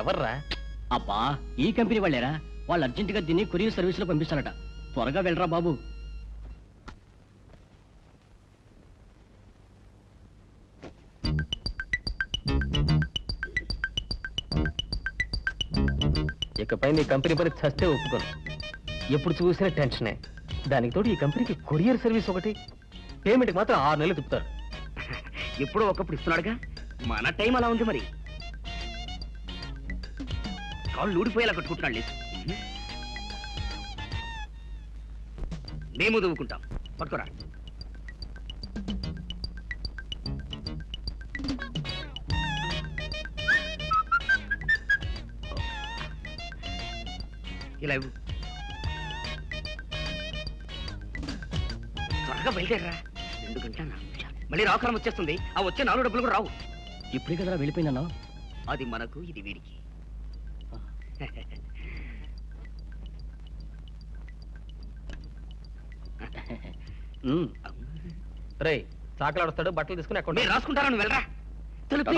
ఎవర్రా? అబ్బా, ఈ కంపెనీ వాళ్ళేరా. వాళ్ళు అర్జెంటుగా దీన్ని కొరియర్ సర్వీస్ లో పంపిస్తారట. త్వరగా వెళ్ళరా బాబు. ఇకపై నీ కంపెనీ పని చస్తే ఒప్పుకోను. ఎప్పుడు చూసినా టెన్షనే. దానికి తోడు ఈ కంపెనీకి కొరియర్ సర్వీస్ ఒకటి. పేమెంట్కి మాత్రం 6 నెలలు తిప్పుతారు. ఎప్పుడో ఒకప్పుడు ఇస్తున్నాడుగా, మన టైం అలా ఉంది మరి. కాళ్ళు ఊడిపోయేలా కట్టుకుంటున్నాడు లేదు. మేము దువ్వుకుంటాం, పట్టుకోరా. ఇలా ఇవ్వు. త్వరగా బయలుదేరరా. 2 గంటల 4 నిమిషాలు. మళ్ళీ రాకాలం వచ్చేస్తుంది. ఆ వచ్చే 4 డబ్బులు కూడా రావు. ఇప్పుడే కదరా వెళ్ళిపోయిందన్నా. అది మనకు, ఇది వీడికి. రే, చాకలాడుస్తాడు, బట్టలు తీసుకుని అక్కడ నేను రాసుకుంటారా, నువ్వు వెళ్ళరా. తెలుపు.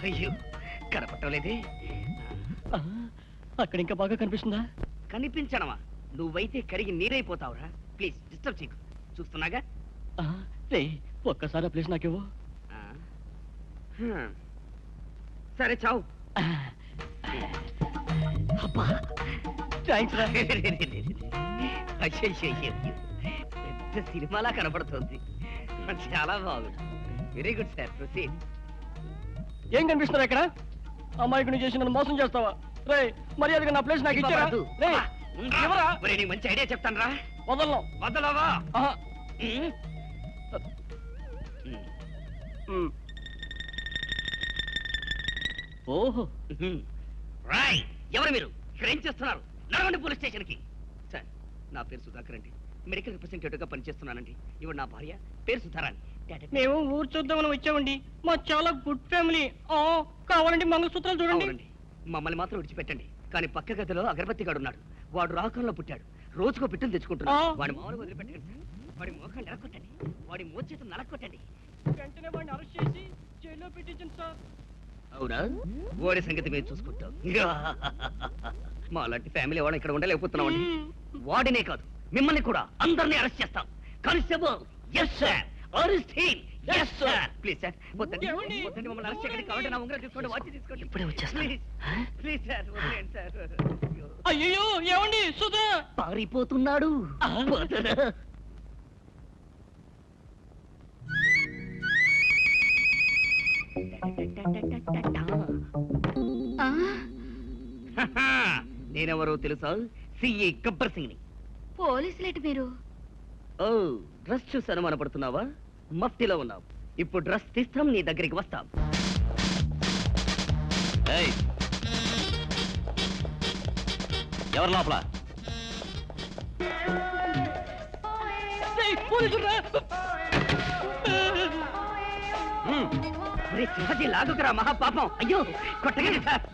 అయ్యో, కనపట్టలేదే. అక్కడ ఇంకా బాగా కనిపిస్తుందా? కనిపించడమా? నువ్వైతే కరిగి నీరైపోతావురా. ప్లీజ్ డిస్టర్బ్ చేయకు, చూస్తున్నాగా. రే, ఒక్కసారి ఆ ప్లేస్ నాకేవో. సరే, చావు. అబ్బా, థ్యాంక్స్ రా. పెద్ద సినిమాలా కనపడుతుంది. చాలా బాగుంది. Very good sir, proceed. ఏం కనిపిస్తున్నారు ఇక్కడ? అమ్మాయికి చేసి నన్ను మోసం చేస్తావా? రే, మర్యాదగా నా ప్లేస్ నాకు ఇచ్చారా? మంచి ఐడియా చెప్తాను రా. వదలను. వదలవా? ఓహో, రాయ్, ఎవరు మీరు? ఇక్కడ ఏం చేస్తున్నారు? నడవండి పోలీస్ స్టేషన్ కి. సార్, నా పేరు సుధాకర్ అండి. మెడికల్ రిప్రజెంటేటివ్ గా పనిచేస్తున్నానండి. ఇవి నా భార్య, పేరు సుధారాణి. మేము ఊరు చూద్దామని వచ్చామండి. మా చాలా గుడ్ ఫ్యామిలీ. కావాలండి మంగళసూత్రాలు చూడండి. మమ్మల్ని మాత్రం విడిచిపెట్టండి. కానీ పక్క గదిలో అగరబత్తి గాడు ఉన్నాడు. వాడు రాకంలో పుట్టాడు. రోజుకో పిట్టలు తెచ్చుకుంటున్నాడు. వాడి మామూలు వదిలిపెట్టండి సార్. వాడి మోకాన్ని నరకొట్టండి. వాడి మోచేతులు నరకొట్టండి. వెంటనే వాడిని అరెస్ట్ చేసి జైల్లో పెట్టించండి సార్. అవునా? వాడి సంగతి మేము చూసుకుంటాం. మా లాంటి ఫ్యామిలీ వాడు ఇక్కడ ఉండలేకపోతున్నామండి. వాడినే కాదు, మిమ్మల్ని కూడా అందరినీ అరెస్ట్ చేస్తాం. Constable, yes sir. Arrest him. yes sir. Please sir, వద్దండి మమ్మల్ని అరెస్ట్ చేయకండి. కావాలంటే నా ఉంగరం తీసుకోండి, వాచ్ తీసుకోండి. ఇప్పుడే వచ్చేస్తాను. ప్లీజ్ సార్, వదిలేండి సార్. అయ్యో, ఏమండి? సుధా పారిపోతున్నాడు. నేనెవరో తెలుసా? సిఏ గబ్బర్ సింగ్ ని. పోలీసులేటి మీరు? ఓ, డ్రెస్ చూసి అనుమానపడుతున్నావా? మఫ్టీలో ఉన్నావు. ఇప్పుడు డ్రెస్ తీస్తాం, నీ దగ్గరికి వస్తాం. ఎవరు లోపల? సింహజీ లాగుకురా, మహాపాపం. అయ్యో, కొట్టగండి సార్.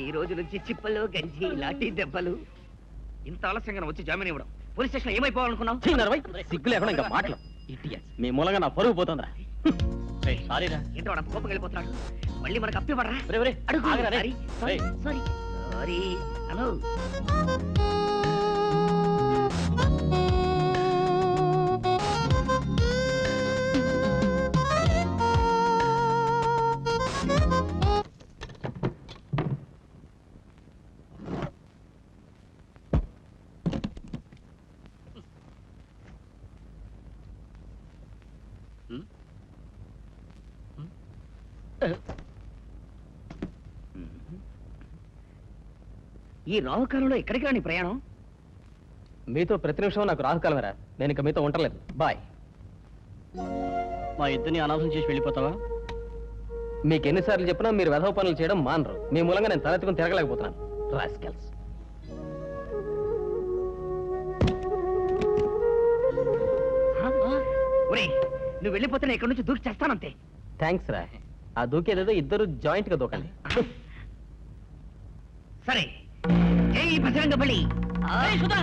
ఈ రోజు నుంచి చిప్పలు, గంజి, లాఠీ దెబ్బలు. ఇంత ఆలస్యంగా వచ్చి జామీన్ ఇవ్వడం. పోలీస్ స్టేషన్ ఏమైపోవాలనుకున్నావు? సిగ్గు లేకుండా ఇంకా మాటలు. మీ మూలంగా నా పరుగు పోతుందిరా. సారీరా. ఏంటో వాడు కోపం వెళ్ళిపోతున్నాడు. మళ్ళీ మనకు అప్పివ్వడరా? అడుగు. Sorry hello. ఈ రాహుకాలంలో ఎక్కడికి రాని ప్రయాణం? మీతో ప్రతి నిమిషం నాకు రాహుకాలమేరా. నేను ఇక మీతో ఉండలేదు. బాయ్. మా ఇద్దరిని అనాథం చేసి వెళ్ళిపోతావా? మీకు ఎన్నిసార్లు చెప్పినా మీరు వెధవ పనులు చేయడం మానరు. మీ మూలంగా నేను తలెత్తుకుని తిరగలేకపోతున్నాను. రాస్కెల్స్. ఒరేయ్ నువ్వు వెళ్ళిపోతే నేను ఇక్కడ నుంచి దూకి చేస్తానంతే. థ్యాంక్స్ రా. ఆ దూకేదేదో ఇద్దరు జాయింట్ గా దూకండి. సరే ఏ ఈ బజరంగ బలి. రేయ్, సుధా!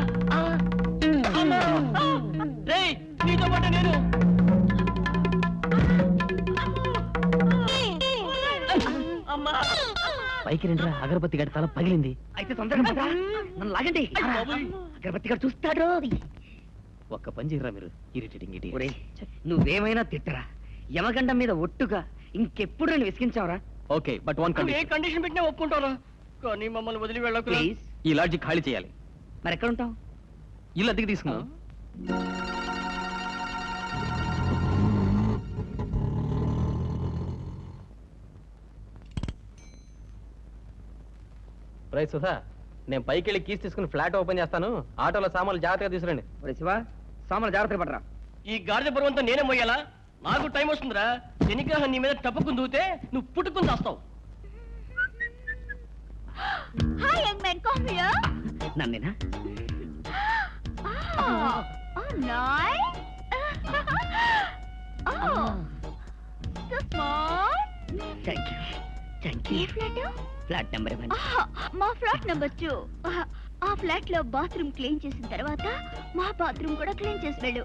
అమ్మా! రేయ్, నీతో పాటు నేను. అమ్మా! పైకి రండిరా, అగరబత్తి గడి తల పగిలింది. అయితే తొందరగా పద. నన్ను లాగండి. అగరబత్తి గారు చూస్తాడు. ఒక్క పని చేయరా మీరు, ఇరిటేటింగ్ ఇటీ. ఒరేయ్ నువ్వేమైనా తిట్టరా, యమగండం మీద ఒట్టుగా ఇంకెప్పుడు నేను విసిగించావురా? ఓకే, బట్ వన్ నువ్వు ఏ కండిషన్. కండిషన్ పెట్టినా ఒప్పుకుంటారా? కానీ మమ్మల్ని వదిలి వెళ్ళకు. ప్లీజ్. ఈ లాడ్జి ఖాళీ చేయాలి. మరి ఎక్కడ ఉంటావు? ఇల్లు అద్దెకి తీసుకున్నాం. రై సుధా, నేను పైకి వెళ్ళి కీస్ తీసుకుని ఫ్లాట్ ఓపెన్ చేస్తాను. ఆటోలో సామాన్లు జాగ్రత్తగా తీసుకురండి. ఒరే శివ, సామాన్లు జాగ్రత్తగా పడరా. ఈ గాడిద బరువంతా నేనే మొయ్యాలా? నాకు టైం వస్తుందిరా. శనిగ్రహం నీ మీద టప్పుకుని దూతే నువ్వు పుట్టుకుని చేస్తావు. Hi, young man, come here. నన్నేనా? Oh, nice. Oh, so small. Thank you. Thank A you. Flat? Flat number 1. మా ఫ్లాట్ నెంబర్ 2. ఆ ఫ్లాట్ లో బాత్రూమ్ క్లీన్ చేసిన తర్వాత మా బాత్రూమ్ కూడా క్లీన్ చేసి వెళ్ళు.